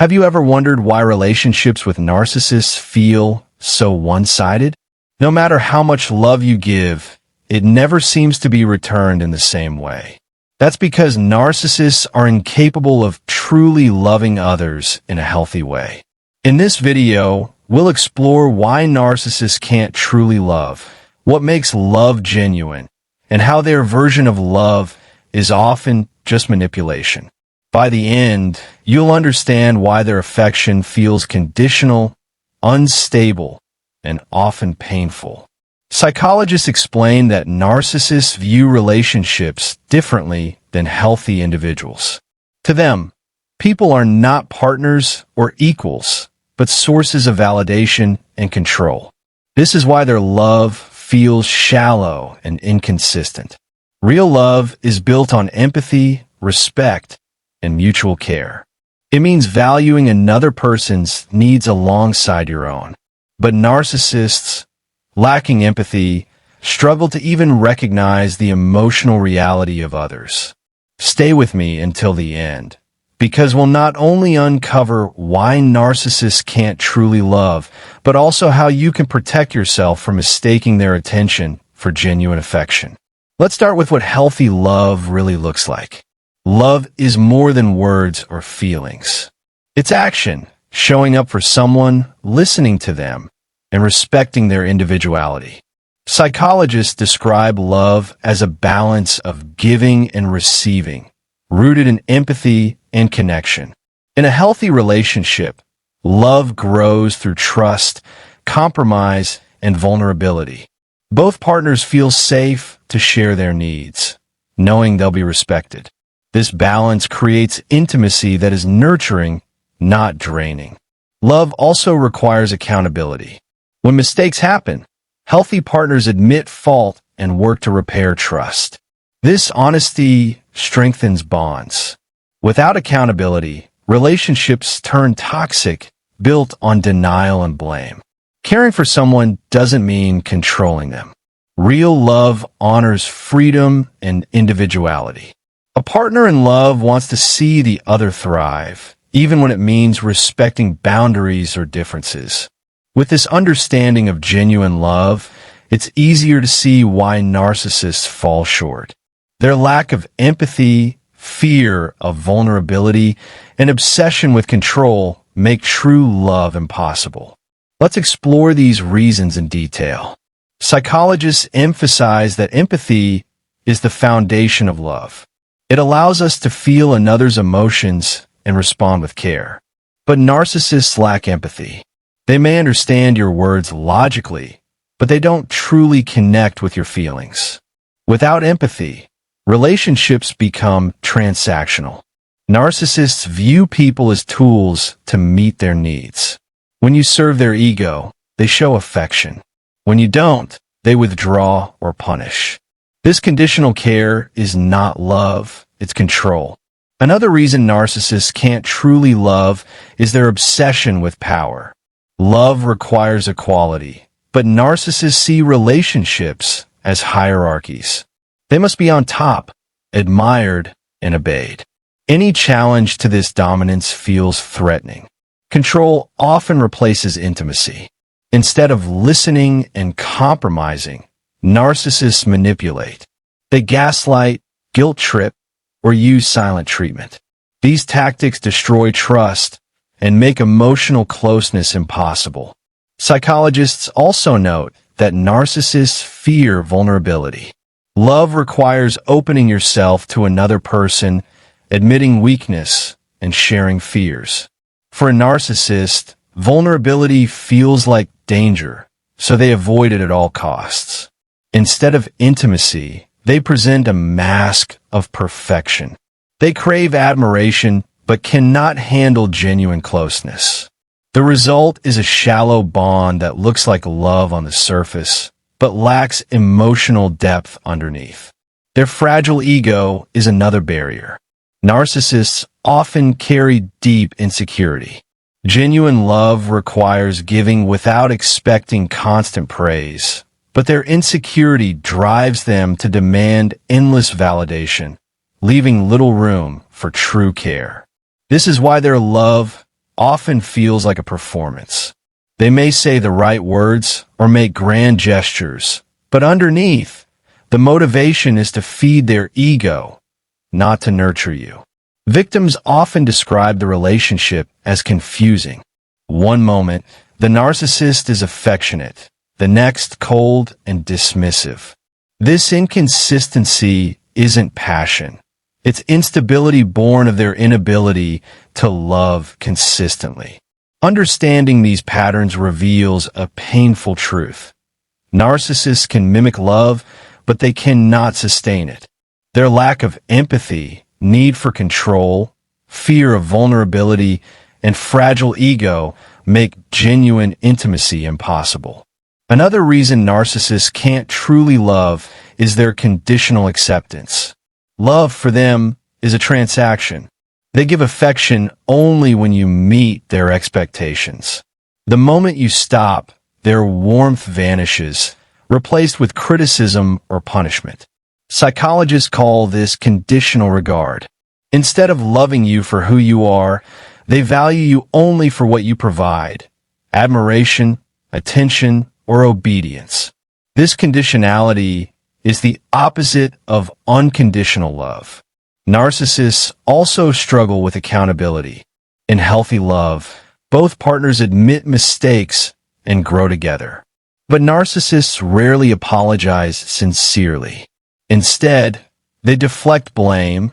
Have you ever wondered why relationships with narcissists feel so one-sided? No matter how much love you give, it never seems to be returned in the same way. That's because narcissists are incapable of truly loving others in a healthy way. In this video, we'll explore why narcissists can't truly love, what makes love genuine, and how their version of love is often just manipulation. By the end, you'll understand why their affection feels conditional, unstable, and often painful. Psychologists explain that narcissists view relationships differently than healthy individuals. To them, people are not partners or equals, but sources of validation and control. This is why their love feels shallow and inconsistent. Real love is built on empathy, respect, and mutual care. It means valuing another person's needs alongside your own. But narcissists, lacking empathy, struggle to even recognize the emotional reality of others. Stay with me until the end, because we'll not only uncover why narcissists can't truly love, but also how you can protect yourself from mistaking their attention for genuine affection. Let's start with what healthy love really looks like. Love is more than words or feelings. It's action, showing up for someone, listening to them, and respecting their individuality. Psychologists describe love as a balance of giving and receiving, rooted in empathy and connection. In a healthy relationship, love grows through trust, compromise, and vulnerability. Both partners feel safe to share their needs, knowing they'll be respected. This balance creates intimacy that is nurturing, not draining. Love also requires accountability. When mistakes happen, healthy partners admit fault and work to repair trust. This honesty strengthens bonds. Without accountability, relationships turn toxic, built on denial and blame. Caring for someone doesn't mean controlling them. Real love honors freedom and individuality. A partner in love wants to see the other thrive, even when it means respecting boundaries or differences. With this understanding of genuine love, it's easier to see why narcissists fall short. Their lack of empathy, fear of vulnerability, and obsession with control make true love impossible. Let's explore these reasons in detail. Psychologists emphasize that empathy is the foundation of love. It allows us to feel another's emotions and respond with care. But narcissists lack empathy. They may understand your words logically, but they don't truly connect with your feelings. Without empathy, relationships become transactional. Narcissists view people as tools to meet their needs. When you serve their ego, they show affection. When you don't, they withdraw or punish. This conditional care is not love, it's control. Another reason narcissists can't truly love is their obsession with power. Love requires equality, but narcissists see relationships as hierarchies. They must be on top, admired, and obeyed. Any challenge to this dominance feels threatening. Control often replaces intimacy. Instead of listening and compromising, narcissists manipulate. They gaslight, guilt trip, or use silent treatment. These tactics destroy trust and make emotional closeness impossible. Psychologists also note that narcissists fear vulnerability. Love requires opening yourself to another person, admitting weakness, and sharing fears. For a narcissist, vulnerability feels like danger, so they avoid it at all costs. Instead of intimacy, they present a mask of perfection. They crave admiration, but cannot handle genuine closeness. The result is a shallow bond that looks like love on the surface, but lacks emotional depth underneath. Their fragile ego is another barrier. Narcissists often carry deep insecurity. Genuine love requires giving without expecting constant praise, but their insecurity drives them to demand endless validation, leaving little room for true care. This is why their love often feels like a performance. They may say the right words or make grand gestures, but underneath, the motivation is to feed their ego, not to nurture you. Victims often describe the relationship as confusing. One moment, the narcissist is affectionate, the next cold and dismissive. This inconsistency isn't passion. It's instability born of their inability to love consistently. Understanding these patterns reveals a painful truth. Narcissists can mimic love, but they cannot sustain it. Their lack of empathy, need for control, fear of vulnerability, and fragile ego make genuine intimacy impossible. Another reason narcissists can't truly love is their conditional acceptance. Love for them is a transaction. They give affection only when you meet their expectations. The moment you stop, their warmth vanishes, replaced with criticism or punishment. Psychologists call this conditional regard. Instead of loving you for who you are, they value you only for what you provide: admiration, attention, or obedience. This conditionality is the opposite of unconditional love. Narcissists also struggle with accountability. In healthy love, both partners admit mistakes and grow together. But narcissists rarely apologize sincerely. Instead, they deflect blame,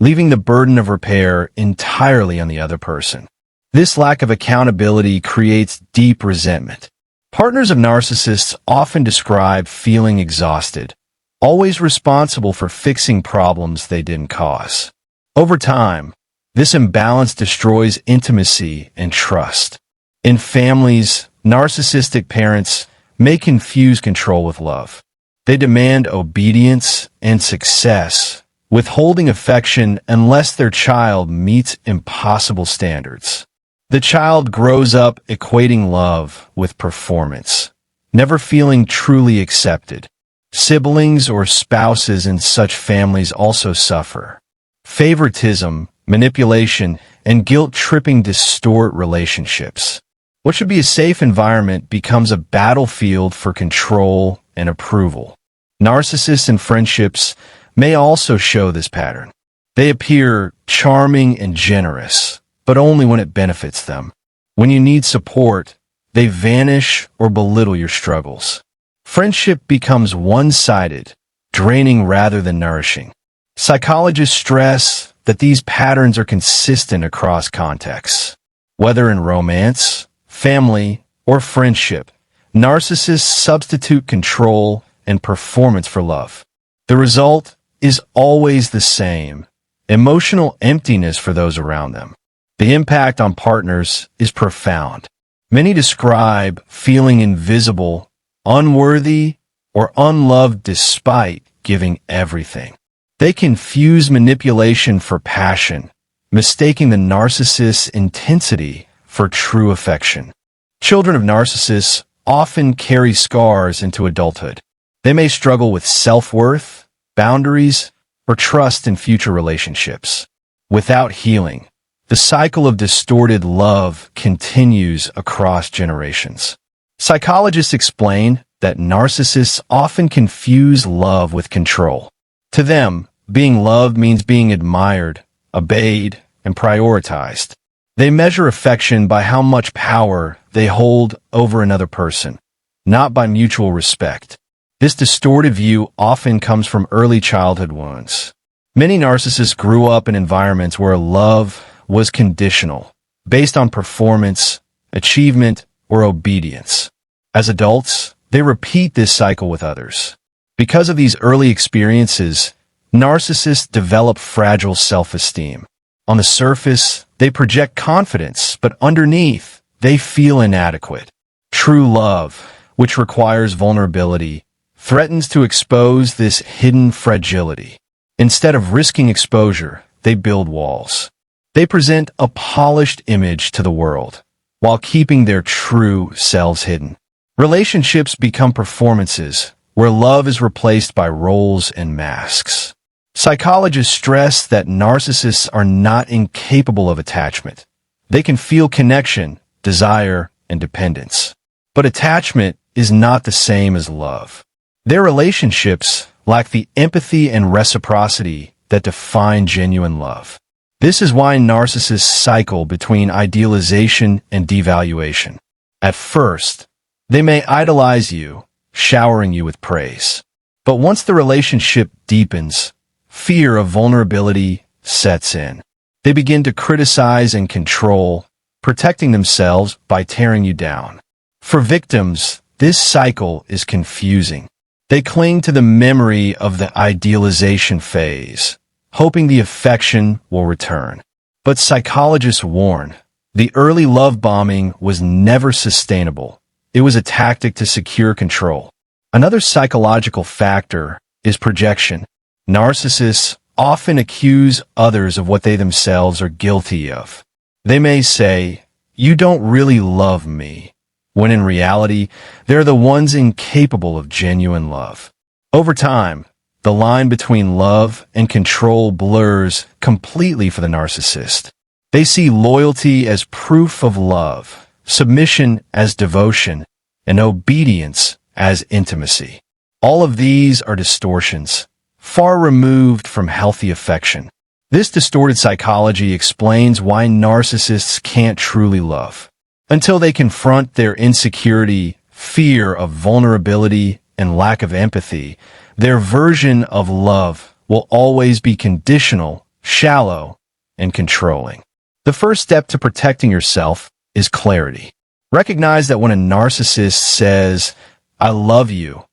leaving the burden of repair entirely on the other person. This lack of accountability creates deep resentment. Partners of narcissists often describe feeling exhausted, always responsible for fixing problems they didn't cause. Over time, this imbalance destroys intimacy and trust. In families, narcissistic parents may confuse control with love. They demand obedience and success, withholding affection unless their child meets impossible standards. The child grows up equating love with performance, never feeling truly accepted. Siblings or spouses in such families also suffer. Favoritism, manipulation, and guilt-tripping distort relationships. What should be a safe environment becomes a battlefield for control and approval. Narcissists in friendships may also show this pattern. They appear charming and generous, but only when it benefits them. When you need support, they vanish or belittle your struggles. Friendship becomes one-sided, draining rather than nourishing. Psychologists stress that these patterns are consistent across contexts. Whether in romance, family, or friendship, narcissists substitute control and performance for love. The result is always the same: emotional emptiness for those around them. The impact on partners is profound. Many describe feeling invisible, unworthy, or unloved despite giving everything. They confuse manipulation for passion, mistaking the narcissist's intensity for true affection. Children of narcissists often carry scars into adulthood. They may struggle with self-worth, boundaries, or trust in future relationships. Without healing, the cycle of distorted love continues across generations. Psychologists explain that narcissists often confuse love with control. To them, being loved means being admired, obeyed, and prioritized. They measure affection by how much power they hold over another person, not by mutual respect. This distorted view often comes from early childhood wounds. Many narcissists grew up in environments where love was conditional, based on performance, achievement, or obedience. As adults, they repeat this cycle with others. Because of these early experiences, narcissists develop fragile self-esteem. On the surface, they project confidence, but underneath, they feel inadequate. True love, which requires vulnerability, threatens to expose this hidden fragility. Instead of risking exposure, they build walls. They present a polished image to the world, while keeping their true selves hidden. Relationships become performances, where love is replaced by roles and masks. Psychologists stress that narcissists are not incapable of attachment. They can feel connection, desire, and dependence. But attachment is not the same as love. Their relationships lack the empathy and reciprocity that define genuine love. This is why narcissists cycle between idealization and devaluation. At first, they may idolize you, showering you with praise. But once the relationship deepens, fear of vulnerability sets in. They begin to criticize and control, protecting themselves by tearing you down. For victims, this cycle is confusing. They cling to the memory of the idealization phase, hoping the affection will return. But psychologists warn, the early love bombing was never sustainable. It was a tactic to secure control. Another psychological factor is projection. Narcissists often accuse others of what they themselves are guilty of. They may say, "You don't really love me," when in reality, they're the ones incapable of genuine love. Over time, the line between love and control blurs completely for the narcissist. They see loyalty as proof of love, submission as devotion, and obedience as intimacy. All of these are distortions, far removed from healthy affection. This distorted psychology explains why narcissists can't truly love. Until they confront their insecurity, fear of vulnerability, and lack of empathy, their version of love will always be conditional, shallow, and controlling. The first step to protecting yourself is clarity. Recognize that when a narcissist says, "I love you,"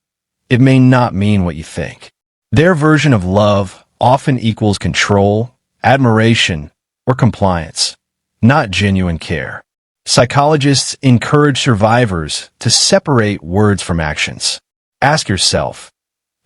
it may not mean what you think. Their version of love often equals control, admiration, or compliance, not genuine care. Psychologists encourage survivors to separate words from actions. Ask yourself,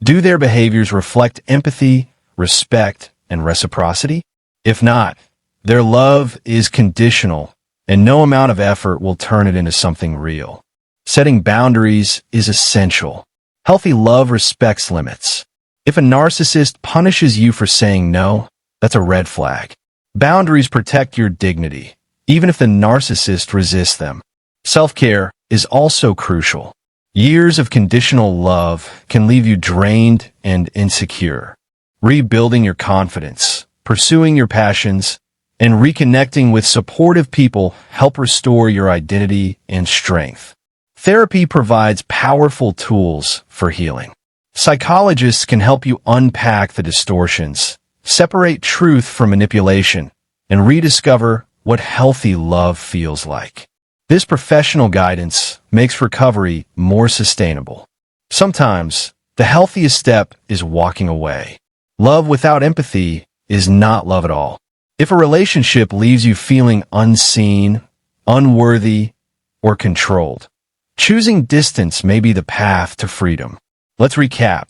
do their behaviors reflect empathy, respect, and reciprocity? If not, their love is conditional, and no amount of effort will turn it into something real. Setting boundaries is essential. Healthy love respects limits. If a narcissist punishes you for saying no, that's a red flag. Boundaries protect your dignity, even if the narcissist resists them. Self-care is also crucial. Years of conditional love can leave you drained and insecure. Rebuilding your confidence, pursuing your passions, and reconnecting with supportive people help restore your identity and strength. Therapy provides powerful tools for healing. Psychologists can help you unpack the distortions, separate truth from manipulation, and rediscover what healthy love feels like. This professional guidance makes recovery more sustainable. Sometimes, the healthiest step is walking away. Love without empathy is not love at all. If a relationship leaves you feeling unseen, unworthy, or controlled, choosing distance may be the path to freedom. Let's recap.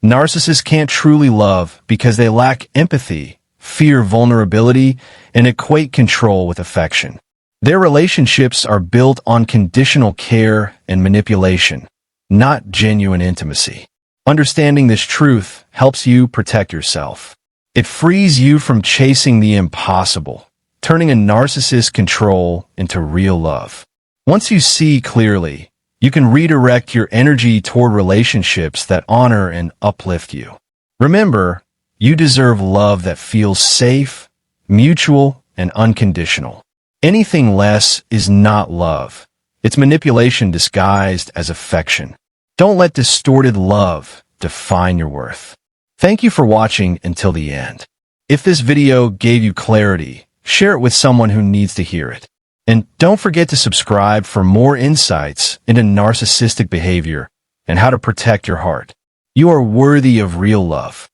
Narcissists can't truly love because they lack empathy, fear vulnerability, and equate control with affection. Their relationships are built on conditional care and manipulation, not genuine intimacy. Understanding this truth helps you protect yourself. It frees you from chasing the impossible, turning a narcissist's control into real love. Once you see clearly, you can redirect your energy toward relationships that honor and uplift you. Remember, you deserve love that feels safe, mutual, and unconditional. Anything less is not love. It's manipulation disguised as affection. Don't let distorted love define your worth. Thank you for watching until the end. If this video gave you clarity, share it with someone who needs to hear it. And don't forget to subscribe for more insights into narcissistic behavior and how to protect your heart. You are worthy of real love.